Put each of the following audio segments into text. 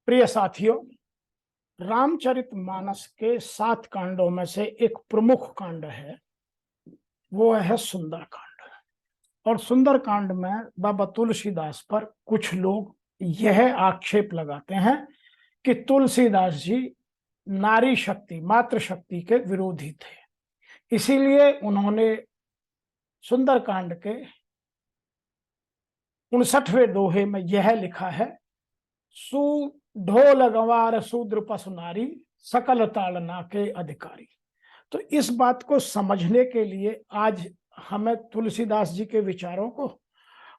प्रिय साथियों, रामचरितमानस के 7 कांडों में से एक प्रमुख कांड है, वो है सुंदरकांड। और सुंदरकांड में बाबा तुलसीदास पर कुछ लोग यह आक्षेप लगाते हैं कि तुलसीदास जी नारी शक्ति, मातृशक्ति के विरोधी थे। इसीलिए उन्होंने सुंदरकांड के 59वें दोहे में यह लिखा है, सु ढोल गंवार शूद्र पशु नारी, सकल ताड़ना के अधिकारी। तो इस बात को समझने के लिए आज हमें तुलसीदास जी के विचारों को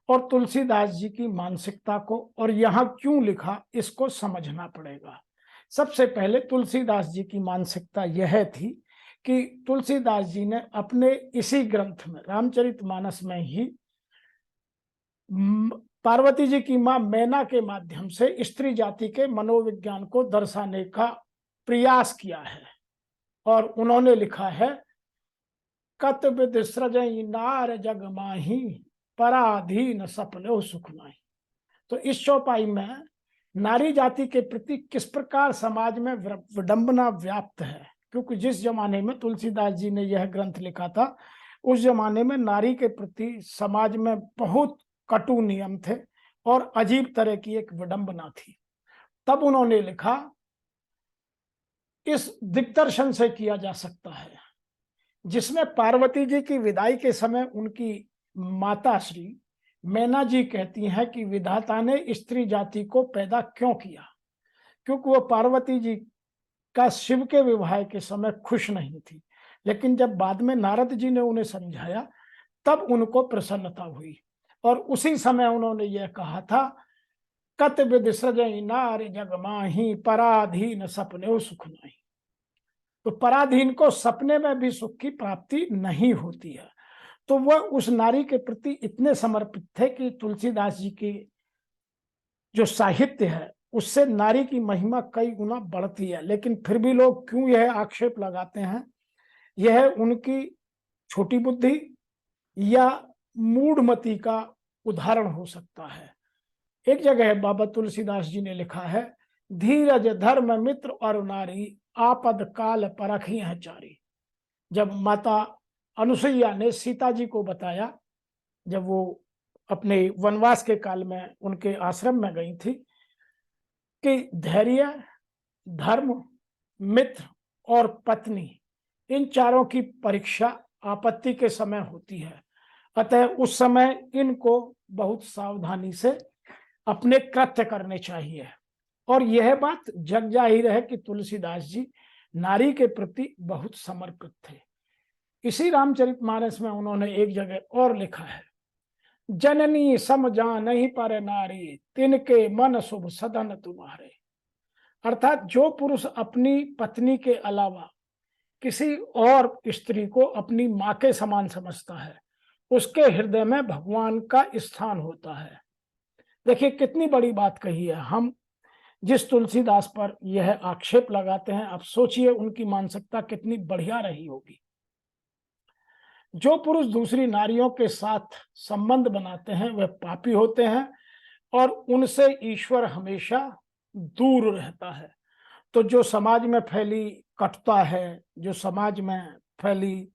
और तुलसीदास जी की मानसिकता को और यहाँ क्यों लिखा इसको समझना पड़ेगा। सबसे पहले तुलसीदास जी की मानसिकता यह थी कि तुलसीदास जी ने अपने इसी ग्रंथ में, रामचरितमानस में ही, पार्वती जी की मां मैना के माध्यम से स्त्री जाति के मनोविज्ञान को दर्शाने का प्रयास किया है। और उन्होंने लिखा है, कत विद सृजई नार जग माही, पराधीन सपने सुख नाही। तो इस चौपाई में नारी जाति के प्रति किस प्रकार समाज में विडंबना व्याप्त है, क्योंकि जिस जमाने में तुलसीदास जी ने यह ग्रंथ लिखा था उस जमाने में नारी के प्रति समाज में बहुत कटु नियम थे और अजीब तरह की एक विडंबना थी। तब उन्होंने लिखा, इस दिग्दर्शन से किया जा सकता है, जिसमें पार्वती जी की विदाई के समय उनकी माता श्री मैना जी कहती हैं कि विधाता ने स्त्री जाति को पैदा क्यों किया, क्योंकि वो पार्वती जी का शिव के विवाह के समय खुश नहीं थी। लेकिन जब बाद में नारद जी ने उन्हें समझाया तब उनको प्रसन्नता हुई और उसी समय उन्होंने यह कहा था, कत विद सृजई नार जग माही, पराधीन सपने सुख नाही। तो पराधीन को सपने में भी सुख की प्राप्ति नहीं होती है। तो वह उस नारी के प्रति इतने समर्पित थे कि तुलसीदास जी की जो साहित्य है उससे नारी की महिमा कई गुना बढ़ती है। लेकिन फिर भी लोग क्यों यह आक्षेप लगाते हैं, यह उनकी छोटी बुद्धि या मूढ़मति का उदाहरण हो सकता है। एक जगह बाबा तुलसीदास जी ने लिखा है, धीरज धर्म मित्र और नारी, आपद काल परखी है चारी। जब माता अनुसुईया ने सीता जी को बताया, जब वो अपने वनवास के काल में उनके आश्रम में गई थी, कि धैर्य, धर्म, मित्र और पत्नी, इन चारों की परीक्षा आपत्ति के समय होती है, अतः उस समय इनको बहुत सावधानी से अपने कृत्य करने चाहिए। और यह बात जग जाहिर है कि तुलसीदास जी नारी के प्रति बहुत समर्पित थे। इसी रामचरितमानस में उन्होंने एक जगह और लिखा है, जननी सम जानहि पर नारी, तिनके मन शुभ सदन तुम्हारे। अर्थात जो पुरुष अपनी पत्नी के अलावा किसी और स्त्री को अपनी मां के समान समझता है, उसके हृदय में भगवान का स्थान होता है। देखिए कितनी बड़ी बात कही है। हम जिस तुलसीदास पर यह आक्षेप लगाते हैं, आप सोचिए उनकी मानसिकता कितनी बढ़िया रही होगी। जो पुरुष दूसरी नारियों के साथ संबंध बनाते हैं वह पापी होते हैं और उनसे ईश्वर हमेशा दूर रहता है। तो जो समाज में फैली कटुता है, जो समाज में फैली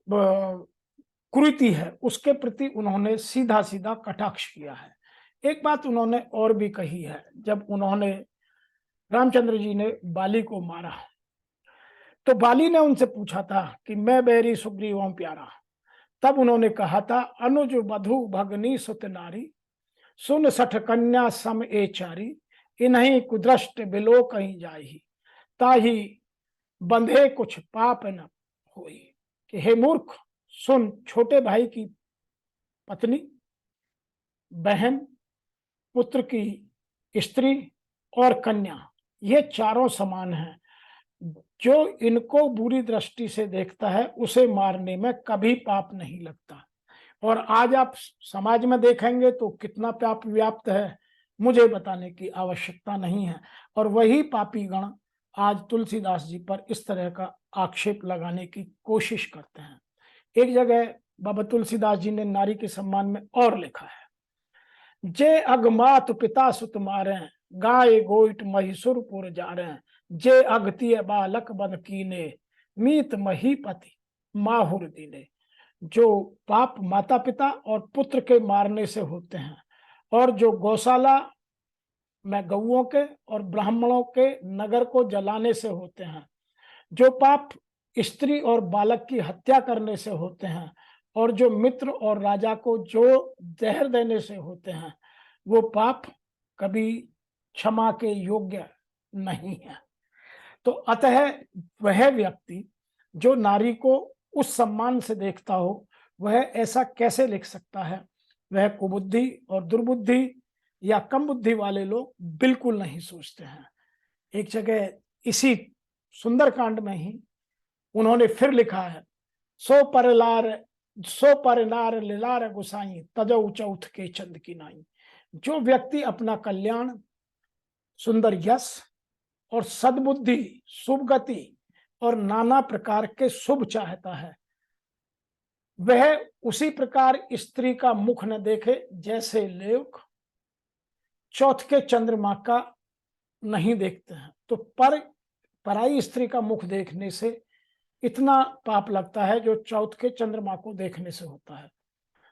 कुरीति है, उसके प्रति उन्होंने सीधा सीधा कटाक्ष किया है। एक बात उन्होंने और भी कही है, जब उन्होंने, रामचंद्र जी ने बाली को मारा तो बाली ने उनसे पूछा था कि मैं बैरी सुग्रीवों प्यारा। तब उन्होंने कहा था, अनुज वधु भगनी सुत नारी, सुन सठ कन्या सम ए चारी, इन्हीं कुदृष्ट बिलो कहीं जाही, ताही बंधे कुछ पाप न होई। कि हे मूर्ख, सुन, छोटे भाई की पत्नी, बहन, पुत्र की स्त्री और कन्या, ये चारों समान हैं। जो इनको बुरी दृष्टि से देखता है उसे मारने में कभी पाप नहीं लगता। और आज आप समाज में देखेंगे तो कितना पाप व्याप्त है, मुझे बताने की आवश्यकता नहीं है। और वही पापी गण आज तुलसीदास जी पर इस तरह का आक्षेप लगाने की कोशिश करते हैं। एक जगह बाबा तुलसीदास जी ने नारी के सम्मान में और लिखा है, जे अगमात पिता सुत मारे, गाय गोइट महिसुरपुर जारे, जे अगतिय बालक बन कीने, मीत महीपति माहुर दीने। जो पाप माता पिता और पुत्र के मारने से होते हैं, और जो गौशाला में गौओं के और ब्राह्मणों के नगर को जलाने से होते हैं, जो पाप स्त्री और बालक की हत्या करने से होते हैं, और जो मित्र और राजा को जो जहर देने से होते हैं, वो पाप कभी क्षमा के योग्य नहीं है। तो अतः वह व्यक्ति जो नारी को उस सम्मान से देखता हो, वह ऐसा कैसे लिख सकता है? वह कुबुद्धि और दुर्बुद्धि या कम बुद्धि वाले लोग बिल्कुल नहीं सोचते हैं। एक जगह इसी सुंदरकांड में ही उन्होंने फिर लिखा है, सो पर नार लिलार गुसाई, तजौ चौथ के चंद की नाई। जो व्यक्ति अपना कल्याण, सुंदर यश और सद्बुद्धि, शुभ गति और नाना प्रकार के शुभ चाहता है, वह उसी प्रकार स्त्री का मुख न देखे जैसे लोग चौथ के चंद्रमा का नहीं देखते हैं। तो पराई स्त्री का मुख देखने से इतना पाप लगता है जो चौथ के चंद्रमा को देखने से होता है।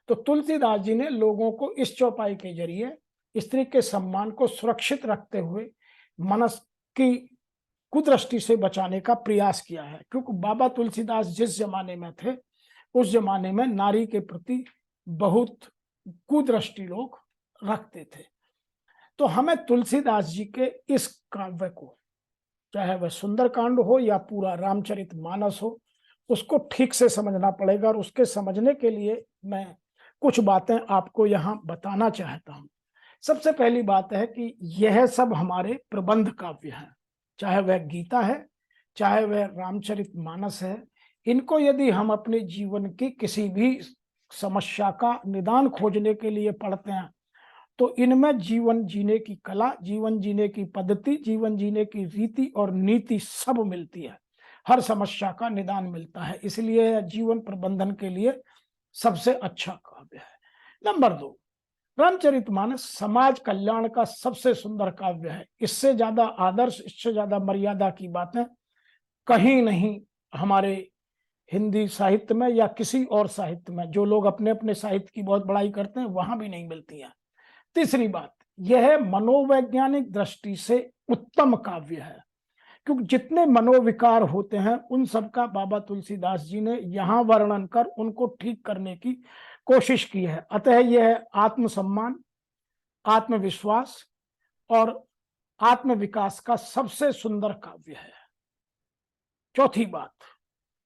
तो तुलसीदास जी ने लोगों को इस चौपाई के जरिए स्त्री के सम्मान को सुरक्षित रखते हुए मनस की कुदृष्टि से बचाने का प्रयास किया है, क्योंकि बाबा तुलसीदास जिस जमाने में थे, उस जमाने में नारी के प्रति बहुत कुदृष्टि लोग रखते थे। तो हमें तुलसीदास जी के इस काव्य को, चाहे वह सुंदरकांड हो या पूरा रामचरितमानस हो, उसको ठीक से समझना पड़ेगा। और उसके समझने के लिए मैं कुछ बातें आपको यहाँ बताना चाहता हूँ। सबसे पहली बात है कि यह सब हमारे प्रबंध काव्य हैं, चाहे वह गीता है, चाहे वह रामचरितमानस है। इनको यदि हम अपने जीवन की किसी भी समस्या का निदान खोजने के लिए पढ़ते हैं, तो इनमें जीवन जीने की कला, जीवन जीने की पद्धति, जीवन जीने की रीति और नीति सब मिलती है। हर समस्या का निदान मिलता है, इसलिए जीवन प्रबंधन के लिए सबसे अच्छा काव्य है। नंबर 2, रामचरितमानस समाज कल्याण का सबसे सुंदर काव्य है। इससे ज्यादा आदर्श, इससे ज्यादा मर्यादा की बातें कहीं नहीं हमारे हिंदी साहित्य में या किसी और साहित्य में, जो लोग अपने अपने साहित्य की बहुत बड़ाई करते हैं, वहां भी नहीं मिलती है। तीसरी बात, यह मनोवैज्ञानिक दृष्टि से उत्तम काव्य है, क्योंकि जितने मनोविकार होते हैं उन सब का बाबा तुलसीदास जी ने यहाँ वर्णन कर उनको ठीक करने की कोशिश की है। अतः यह आत्मसम्मान, आत्मविश्वास और आत्मविकास का सबसे सुंदर काव्य है। चौथी बात,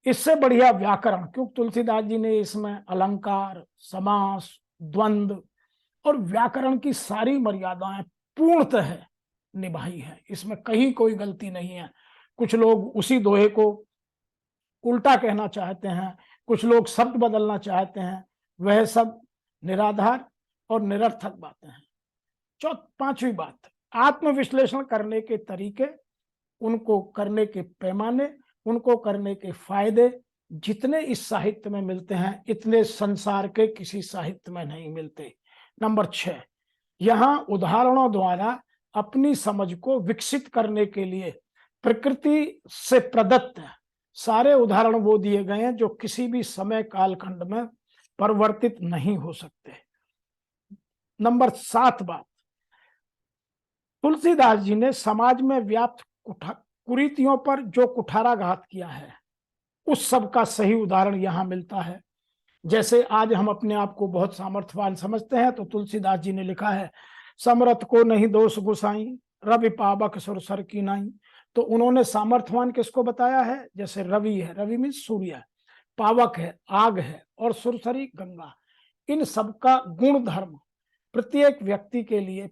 इससे बढ़िया व्याकरण, क्योंकि तुलसीदास जी ने इसमें अलंकार, समास, द्वंद्व और व्याकरण की सारी मर्यादाएं पूर्णतः निभाई है। इसमें कहीं कोई गलती नहीं है। कुछ लोग उसी दोहे को उल्टा कहना चाहते हैं, कुछ लोग शब्द बदलना चाहते हैं, वह सब निराधार और निरर्थक बातें हैं। पांचवी बात, आत्मविश्लेषण करने के तरीके, उनको करने के पैमाने, उनको करने के फायदे जितने इस साहित्य में मिलते हैं, इतने संसार के किसी साहित्य में नहीं मिलते। नंबर 6, यहाँ उदाहरणों द्वारा अपनी समझ को विकसित करने के लिए प्रकृति से प्रदत्त सारे उदाहरण वो दिए गए हैं जो किसी भी समय कालखंड में परिवर्तित नहीं हो सकते। नंबर 7 बात, तुलसीदास जी ने समाज में व्याप्त कुरीतियों पर जो कुठाराघात किया है, उस सब का सही उदाहरण यहाँ मिलता है। जैसे आज हम अपने आप को बहुत सामर्थ्यवान समझते हैं, तो तुलसीदास जी ने लिखा है, समरथ को नहीं दोष गुसाई, रवि पावक सुरसर की नाई। तो उन्होंने सामर्थ्यवान किसको बताया है? जैसे रवि है, रवि मीन सूर्य, पावक है, आग है, और सुरसरी गंगा। इन सबका गुण धर्म प्रत्येक व्यक्ति के लिए,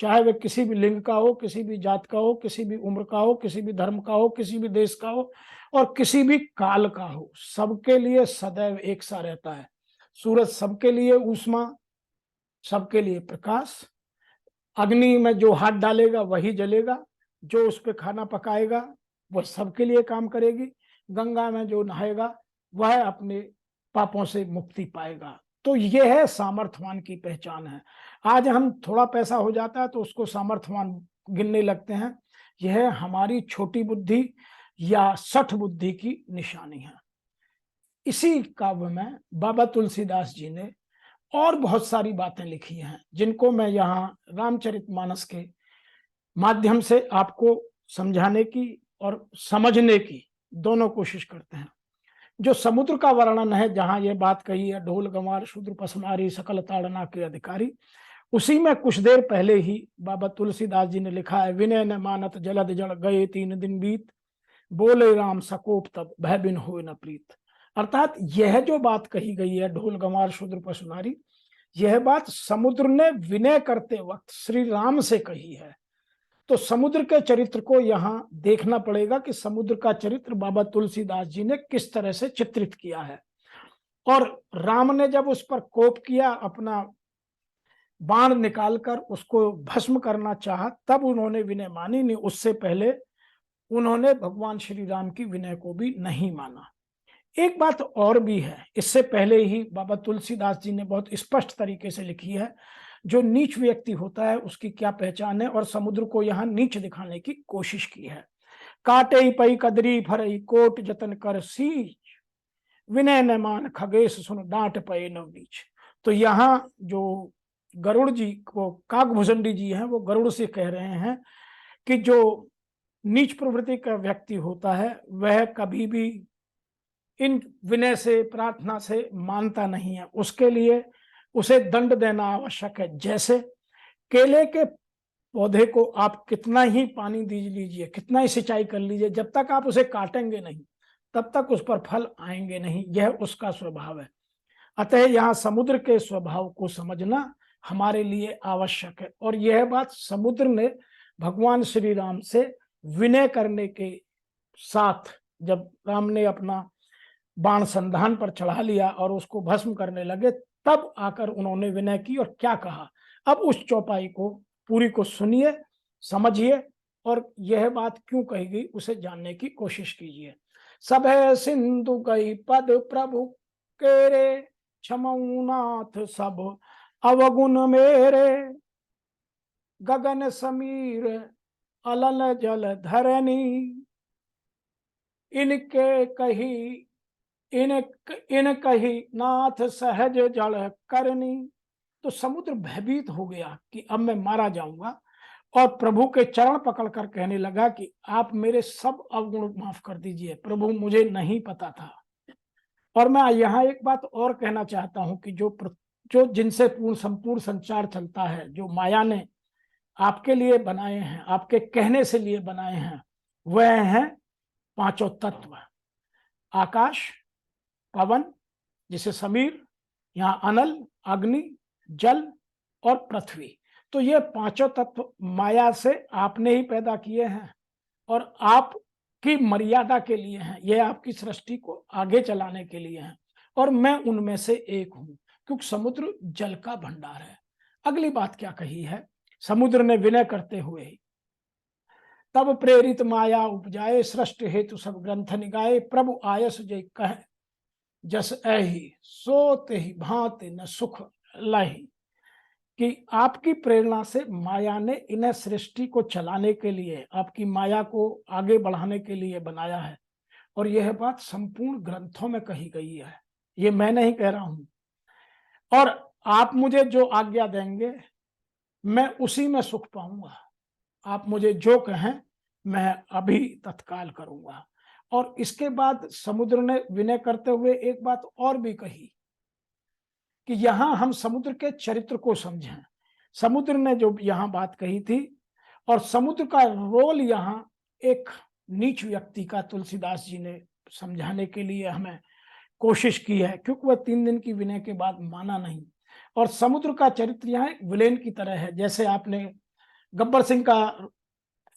चाहे वह किसी भी लिंग का हो, किसी भी जात का हो, किसी भी उम्र का हो, किसी भी धर्म का हो, किसी भी देश का हो और किसी भी काल का हो, सबके लिए सदैव एक सा रहता है। सूरज सबके लिए ऊष्मा, सबके लिए प्रकाश। अग्नि में जो हाथ डालेगा वही जलेगा, जो उस पर खाना पकाएगा वह सबके लिए काम करेगी। गंगा में जो नहाएगा वह अपने पापों से मुक्ति पाएगा। तो यह है सामर्थ्यवान की पहचान है। आज हम थोड़ा पैसा हो जाता है तो उसको सामर्थ्यवान गिनने लगते हैं, यह हमारी छोटी बुद्धि या सठ बुद्धि की निशानी है। इसी काव्य में बाबा तुलसीदास जी ने और बहुत सारी बातें लिखी हैं, जिनको मैं यहाँ रामचरितमानस के माध्यम से आपको समझाने की और समझने की दोनों कोशिश करते हैं। जो समुद्र का वर्णन है, जहां ये बात कही है, ढोल गंवार शूद्र पसनारी सकल ताड़ना के अधिकारी, उसी में कुछ देर पहले ही बाबा तुलसीदास जी ने लिखा है, विनय न मानत जलद जड़ गए 3 दिन बीत, बोले राम सकोप तब भय बिन होए न प्रीत। अर्थात यह जो बात कही गई है, ढोल गंवार शूद्र पसनारी, यह बात समुद्र ने विनय करते वक्त श्री राम से कही है। तो समुद्र के चरित्र को यहां देखना पड़ेगा कि समुद्र का चरित्र बाबा तुलसीदास जी ने किस तरह से चित्रित किया है। और राम ने जब उस पर कोप किया, अपना बाण निकालकर उसको भस्म करना चाहा, तब उन्होंने विनय मानी नहीं। उससे पहले उन्होंने भगवान श्री राम की विनय को भी नहीं माना। एक बात और भी है, इससे पहले ही बाबा तुलसीदास जी ने बहुत स्पष्ट तरीके से लिखी है, जो नीच व्यक्ति होता है उसकी क्या पहचान है, और समुद्र को यहाँ नीच दिखाने की कोशिश की है। काटे पई कदरी फरई कोट जतन कर सीच, विनय न मान खगेश सुन डांट पए नवनीच। तो यहाँ जो गरुड़ जी को काकभुजंडी जी हैं, वो गरुड़ से कह रहे हैं कि जो नीच प्रवृत्ति का व्यक्ति होता है, वह कभी भी इन विनय से, प्रार्थना से मानता नहीं है। उसके लिए उसे दंड देना आवश्यक है। जैसे केले के पौधे को आप कितना ही पानी दीज लीजिए, कितना ही सिंचाई कर लीजिए, जब तक आप उसे काटेंगे नहीं, तब तक उस पर फल आएंगे नहीं। यह उसका स्वभाव है। अतः यहाँ समुद्र के स्वभाव को समझना हमारे लिए आवश्यक है। और यह बात समुद्र ने भगवान श्री राम से विनय करने के साथ, जब राम ने अपना बाण संधान पर चढ़ा लिया और उसको भस्म करने लगे, तब आकर उन्होंने विनय की और क्या कहा। अब उस चौपाई को पूरी को सुनिए, समझिए, और यह बात क्यों कही गई उसे जानने की कोशिश कीजिए। सब है सिंधु गई पद प्रभु केरे, क्षमऊनाथ सब अवगुण मेरे, गगन समीर अलल जल धरनी, इनके कही इन कही नाथ सहज जड़ करनी। तो समुद्र भयभीत हो गया कि अब मैं मारा जाऊंगा, और प्रभु के चरण पकड़कर कहने लगा कि आप मेरे सब अवगुण माफ कर दीजिए, प्रभु मुझे नहीं पता था। और मैं यहाँ एक बात और कहना चाहता हूं कि जो जिनसे संपूर्ण संचार चलता है, जो माया ने आपके लिए बनाए हैं, आपके कहने से लिए बनाए हैं, वह हैं पांचों तत्व। आकाश, पवन जिसे समीर, यहाँ अनल, अग्नि, जल और पृथ्वी। तो ये पांचों तत्व माया से आपने ही पैदा किए हैं और आपकी मर्यादा के लिए हैं। ये आपकी सृष्टि को आगे चलाने के लिए हैं, और मैं उनमें से एक हूं, क्योंकि समुद्र जल का भंडार है। अगली बात क्या कही है, समुद्र ने विनय करते हुए, तब प्रेरित माया उपजाए, सृष्टि हेतु सब ग्रंथ निगाए, प्रभु आयस जय कह जस ऐही, सोते ही भांति न सुख लही। कि आपकी प्रेरणा से माया ने इन्हें सृष्टि को चलाने के लिए, आपकी माया को आगे बढ़ाने के लिए बनाया है। और यह बात संपूर्ण ग्रंथों में कही गई है, ये मैं नहीं कह रहा हूं। और आप मुझे जो आज्ञा देंगे मैं उसी में सुख पाऊंगा। आप मुझे जो कहें मैं अभी तत्काल करूंगा। और इसके बाद समुद्र ने विनय करते हुए एक बात और भी कही कि यहां हम समुद्र के चरित्र को समझें। समुद्र ने जो यहां बात कही थी, और समुद्र का रोल यहां एक नीच व्यक्ति का तुलसीदास जी ने समझाने के लिए हमें कोशिश की है, क्योंकि वह 3 दिन की विनय के बाद माना नहीं। और समुद्र का चरित्र यहाँ एक विलेन की तरह है। जैसे आपने गब्बर सिंह का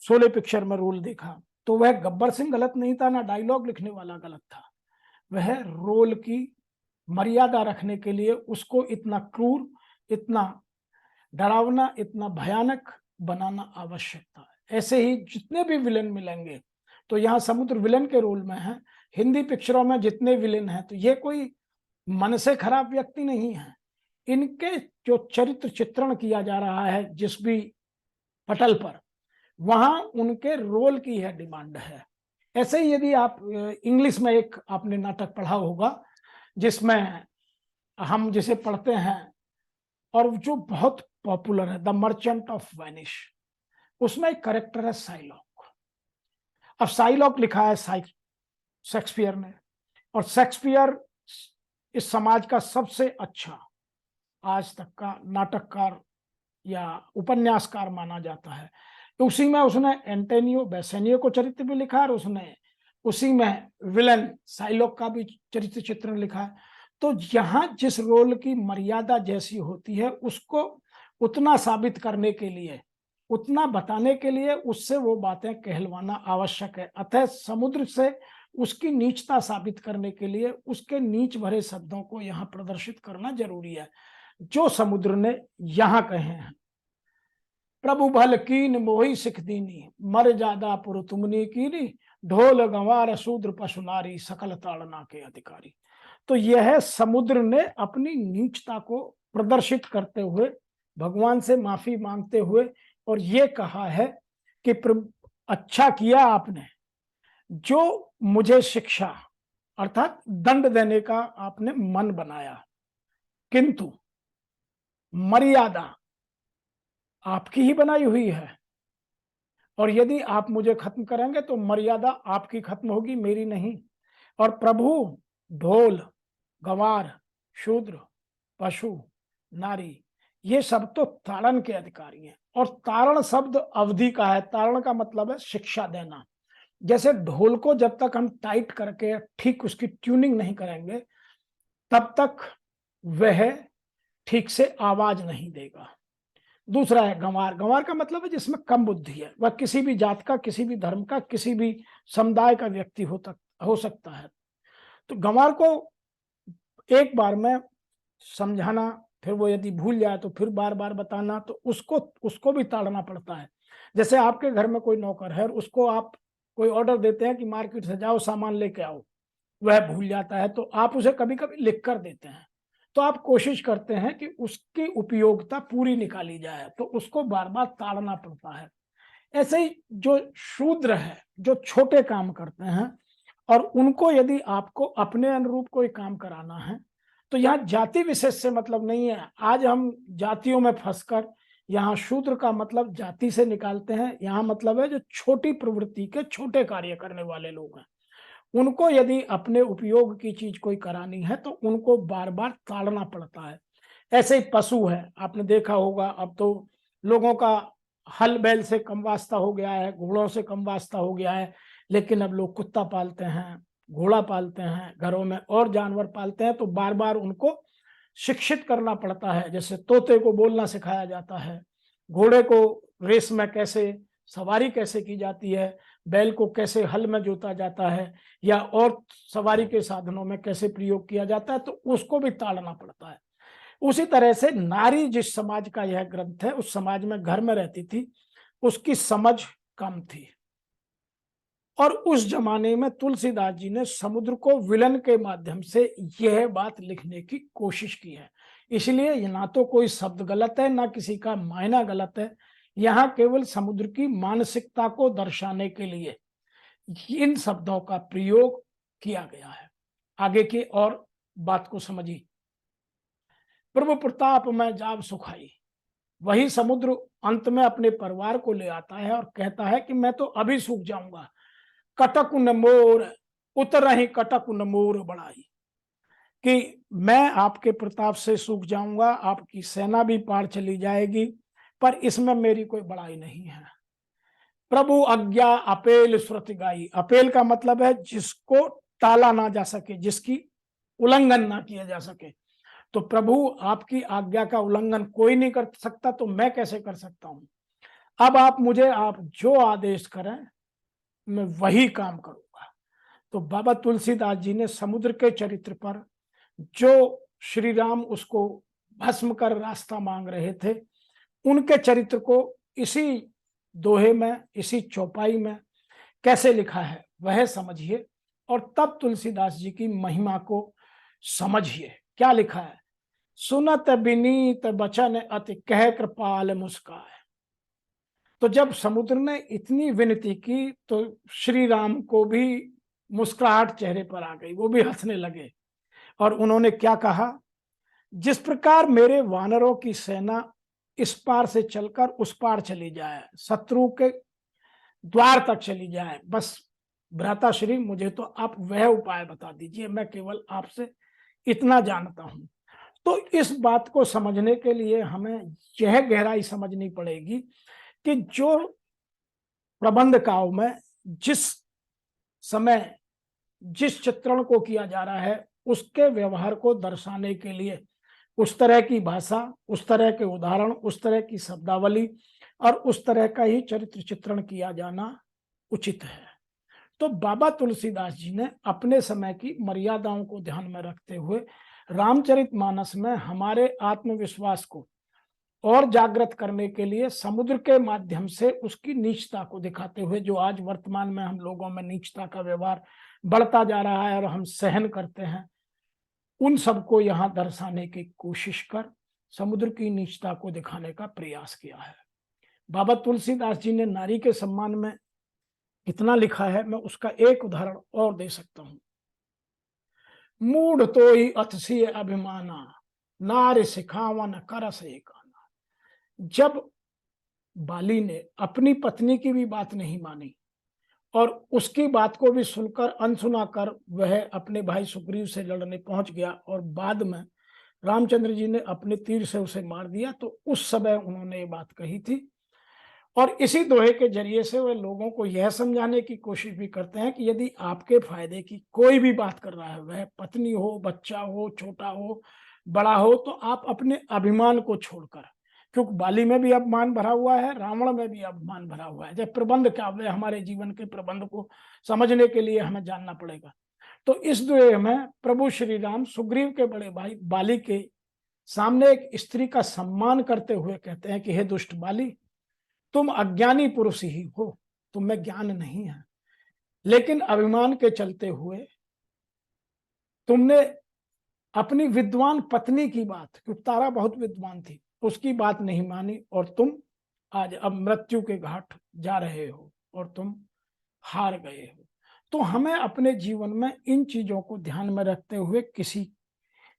शोले पिक्चर में रोल देखा, तो वह गब्बर सिंह गलत नहीं था, ना डायलॉग लिखने वाला गलत था। वह रोल की मर्यादा रखने के लिए उसको इतना क्रूर, इतना डरावना, इतना भयानक बनाना आवश्यक था। ऐसे ही जितने भी विलेन मिलेंगे, तो यहाँ समुद्र विलेन के रोल में है। हिंदी पिक्चरों में जितने विलेन हैं, तो ये कोई मन से खराब व्यक्ति नहीं है। इनके जो चरित्र चित्रण किया जा रहा है जिस भी पटल पर, वहां उनके रोल की है डिमांड है। ऐसे ही यदि आप इंग्लिश में एक आपने नाटक पढ़ा होगा जिसमें हम जिसे पढ़ते हैं और जो बहुत पॉपुलर है, द मर्चेंट ऑफ वेनिस, उसमें एक करेक्टर है साइलॉक। अब साइलॉक लिखा है शेक्सपियर ने, और शेक्सपियर इस समाज का सबसे अच्छा आज तक का नाटककार या उपन्यासकार माना जाता है। तो उसी में उसने एंटोनियो बेसेनियो को चरित्र भी लिखा है और उसने उसी में विलन साइलॉक का भी चरित्र चित्रण लिखा है। तो यहाँ जिस रोल की मर्यादा जैसी होती है उसको उतना साबित करने के लिए, उतना बताने के लिए उससे वो बातें कहलवाना आवश्यक है। अतः समुद्र से उसकी नीचता साबित करने के लिए उसके नीच भरे शब्दों को यहाँ प्रदर्शित करना जरूरी है, जो समुद्र ने यहाँ कहे हैं। प्रभु भल कीन मोही सिख दीनी, मर जादा पुर तुमनी कीनी, ढोल गंवार शूद्र पशु नारी, सकल ताड़ना के अधिकारी। तो यह समुद्र ने अपनी नीचता को प्रदर्शित करते हुए भगवान से माफी मांगते हुए और ये कहा है कि अच्छा किया आपने जो मुझे शिक्षा अर्थात दंड देने का आपने मन बनाया, किंतु मर्यादा आपकी ही बनाई हुई है, और यदि आप मुझे खत्म करेंगे तो मर्यादा आपकी खत्म होगी, मेरी नहीं। और प्रभु ढोल गंवार शूद्र पशु नारी ये सब तो ताड़न के अधिकारी हैं। और तारण शब्द अवधि का है, तारण का मतलब है शिक्षा देना। जैसे ढोल को जब तक हम टाइट करके ठीक उसकी ट्यूनिंग नहीं करेंगे तब तक वह ठीक से आवाज नहीं देगा। दूसरा है गंवार, गंवार का मतलब है जिसमें कम बुद्धि है, वह किसी भी जात का, किसी भी धर्म का, किसी भी समुदाय का व्यक्ति हो सकता है। तो गंवार को एक बार में समझाना, फिर वो यदि भूल जाए तो फिर बार बार बताना, तो उसको भी ताड़ना पड़ता है। जैसे आपके घर में कोई नौकर है और उसको आप कोई ऑर्डर देते हैं कि मार्केट से जाओ सामान लेके आओ, वह भूल जाता है तो आप उसे कभी कभी लिख कर देते हैं, तो आप कोशिश करते हैं कि उसकी उपयोगिता पूरी निकाली जाए, तो उसको बार बार ताड़ना पड़ता है। ऐसे ही जो शूद्र है, जो छोटे काम करते हैं और उनको यदि आपको अपने अनुरूप कोई काम कराना है, तो यहाँ जाति विशेष से मतलब नहीं है। आज हम जातियों में फंसकर यहाँ शूद्र का मतलब जाति से निकालते हैं, यहाँ मतलब है जो छोटी प्रवृत्ति के छोटे कार्य करने वाले लोग हैं, उनको यदि अपने उपयोग की चीज कोई करानी है तो उनको बार बार ताड़ना पड़ता है। ऐसे ही पशु है, आपने देखा होगा अब तो लोगों का हल बैल से कम वास्ता हो गया है, घोड़ों से कम वास्ता हो गया है, लेकिन अब लोग कुत्ता पालते हैं, घोड़ा पालते हैं, घरों में और जानवर पालते हैं, तो बार बार उनको शिक्षित करना पड़ता है। जैसे तोते को बोलना सिखाया जाता है, घोड़े को रेस में कैसे सवारी कैसे की जाती है, बैल को कैसे हल में जोता जाता है या और सवारी के साधनों में कैसे प्रयोग किया जाता है, तो उसको भी ताड़ना पड़ता है। उसी तरह से नारी जिस समाज का यह ग्रंथ है, उस समाज में घर में रहती थी, उसकी समझ कम थी, और उस जमाने में तुलसीदास जी ने समुद्र को विलन के माध्यम से यह बात लिखने की कोशिश की है। इसलिए ना तो कोई शब्द गलत है, ना किसी का मायना गलत है, यहाँ केवल समुद्र की मानसिकता को दर्शाने के लिए इन शब्दों का प्रयोग किया गया है। आगे की और बात को समझिए। प्रभु प्रताप में जाब सुखाई, वही समुद्र अंत में अपने परिवार को ले आता है और कहता है कि मैं तो अभी सूख जाऊंगा, कटक न मोर उतर ही कटक न मोर बढ़ाई, कि मैं आपके प्रताप से सूख जाऊंगा, आपकी सेना भी पार चली जाएगी, पर इसमें मेरी कोई बड़ाई नहीं है। प्रभु आज्ञा अपेल श्रुति गाई, अपेल का मतलब है जिसको टाला ना जा सके, जिसकी उल्लंघन ना किया जा सके। तो प्रभु आपकी आज्ञा का उल्लंघन कोई नहीं कर सकता, तो मैं कैसे कर सकता हूं। अब आप जो आदेश करें मैं वही काम करूंगा। तो बाबा तुलसीदास जी ने समुद्र के चरित्र पर जो श्री राम उसको भस्म कर रास्ता मांग रहे थे, उनके चरित्र को इसी दोहे में, इसी चौपाई में कैसे लिखा है वह समझिए, और तब तुलसीदास जी की महिमा को समझिए। क्या लिखा है? सुनत बिनीत बचन अति कह कृपाल मुस्काए, तो जब समुद्र ने इतनी विनती की तो श्री राम को भी मुस्कुराहट चेहरे पर आ गई, वो भी हंसने लगे और उन्होंने क्या कहा, जिस प्रकार मेरे वानरों की सेना इस पार से चलकर उस पार चली जाए, शत्रु के द्वार तक चली जाए, बस भ्राताश्री मुझे तो आप वह उपाय बता दीजिए, मैं केवल आपसे इतना जानता हूं। तो इस बात को समझने के लिए हमें यह गहराई समझनी पड़ेगी कि जो प्रबंधकाओं में जिस समय जिस चित्रण को किया जा रहा है उसके व्यवहार को दर्शाने के लिए उस तरह की भाषा, उस तरह के उदाहरण, उस तरह की शब्दावली और उस तरह का ही चरित्र चित्रण किया जाना उचित है। तो बाबा तुलसीदास जी ने अपने समय की मर्यादाओं को ध्यान में रखते हुए रामचरितमानस में हमारे आत्मविश्वास को और जागृत करने के लिए समुद्र के माध्यम से उसकी नीचता को दिखाते हुए, जो आज वर्तमान में हम लोगों में नीचता का व्यवहार बढ़ता जा रहा है और हम सहन करते हैं, उन सबको यहाँ दर्शाने की कोशिश कर समुद्र की नीचता को दिखाने का प्रयास किया है। बाबा तुलसीदास जी ने नारी के सम्मान में कितना लिखा है, मैं उसका एक उदाहरण और दे सकता हूं। मूढ़ तो ही अतिशय अभिमाना, नारी सिखावन कर से काना। जब बाली ने अपनी पत्नी की भी बात नहीं मानी और उसकी बात को भी सुनकर अनसुना कर वह अपने भाई सुग्रीव से लड़ने पहुंच गया और बाद में रामचंद्र जी ने अपने तीर से उसे मार दिया, तो उस समय उन्होंने ये बात कही थी। और इसी दोहे के जरिए से वे लोगों को यह समझाने की कोशिश भी करते हैं कि यदि आपके फायदे की कोई भी बात कर रहा है, वह पत्नी हो, बच्चा हो, छोटा हो, बड़ा हो, तो आप अपने अभिमान को छोड़कर, क्योंकि बाली में भी अपमान भरा हुआ है, रावण में भी अपमान भरा हुआ है। जब प्रबंध क्या हुए, हमारे जीवन के प्रबंध को समझने के लिए हमें जानना पड़ेगा। तो इस दोहे में प्रभु श्री राम सुग्रीव के बड़े भाई बाली के सामने एक स्त्री का सम्मान करते हुए कहते हैं कि हे दुष्ट बाली, तुम अज्ञानी पुरुष ही हो, तुम में ज्ञान नहीं है, लेकिन अभिमान के चलते हुए तुमने अपनी विद्वान पत्नी की बात, क्योंकि तारा बहुत विद्वान थी, उसकी बात नहीं मानी और तुम आज अब मृत्यु के घाट जा रहे हो और तुम हार गए हो। तो हमें अपने जीवन में इन चीजों को ध्यान में रखते हुए किसी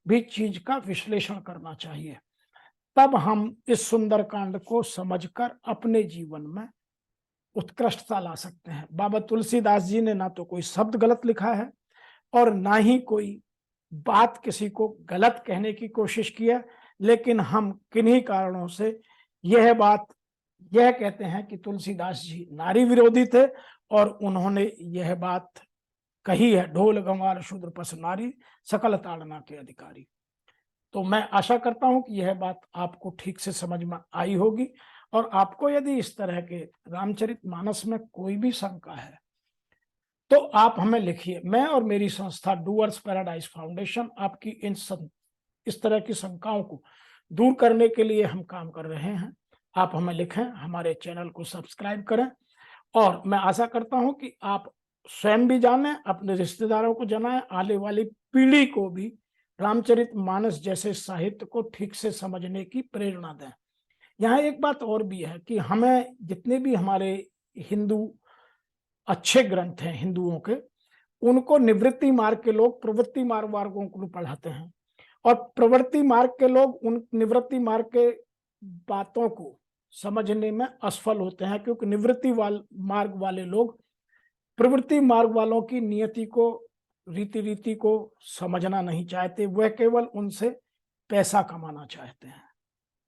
भी चीज का विश्लेषण करना चाहिए, तब हम इस सुंदर कांड को समझकर अपने जीवन में उत्कृष्टता ला सकते हैं। बाबा तुलसीदास जी ने ना तो कोई शब्द गलत लिखा है और ना ही कोई बात किसी को गलत कहने की कोशिश की है, लेकिन हम किन्हीं कारणों से यह बात यह कहते हैं कि तुलसीदास जी नारी विरोधी थे और उन्होंने यह बात कही है, ढोल गंवार शूद्र पस नारी, सकल ताड़ना के अधिकारी। तो मैं आशा करता हूं कि यह बात आपको ठीक से समझ में आई होगी और आपको यदि इस तरह के रामचरितमानस में कोई भी शंका है तो आप हमें लिखिए। मैं और मेरी संस्था डूअर्स पैराडाइज फाउंडेशन आपकी इस तरह की शंकाओं को दूर करने के लिए हम काम कर रहे हैं। आप हमें लिखें, हमारे चैनल को सब्सक्राइब करें और मैं आशा करता हूं कि आप स्वयं भी जानें, अपने रिश्तेदारों को जनाएं, आने वाली पीढ़ी को भी रामचरितमानस जैसे साहित्य को ठीक से समझने की प्रेरणा दें। यहाँ एक बात और भी है कि हमें जितने भी हमारे हिंदू अच्छे ग्रंथ हैं हिंदुओं के, उनको निवृत्ति मार्ग के लोग प्रवृत्ति मार्ग वालों को पढ़ाते हैं और प्रवृत्ति मार्ग के लोग उन निवृत्ति मार्ग के बातों को समझने में असफल होते हैं, क्योंकि निवृत्ति मार्ग वाले लोग प्रवृत्ति मार्ग वालों की नियति को, रीति को समझना नहीं चाहते, वह केवल उनसे पैसा कमाना चाहते हैं।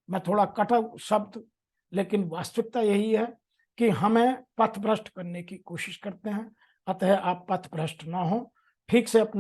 मैं थोड़ा कटु शब्द, लेकिन वास्तविकता यही है कि हमें पथ भ्रष्ट करने की कोशिश करते हैं। अतः आप पथ भ्रष्ट ना हो, ठीक से अपने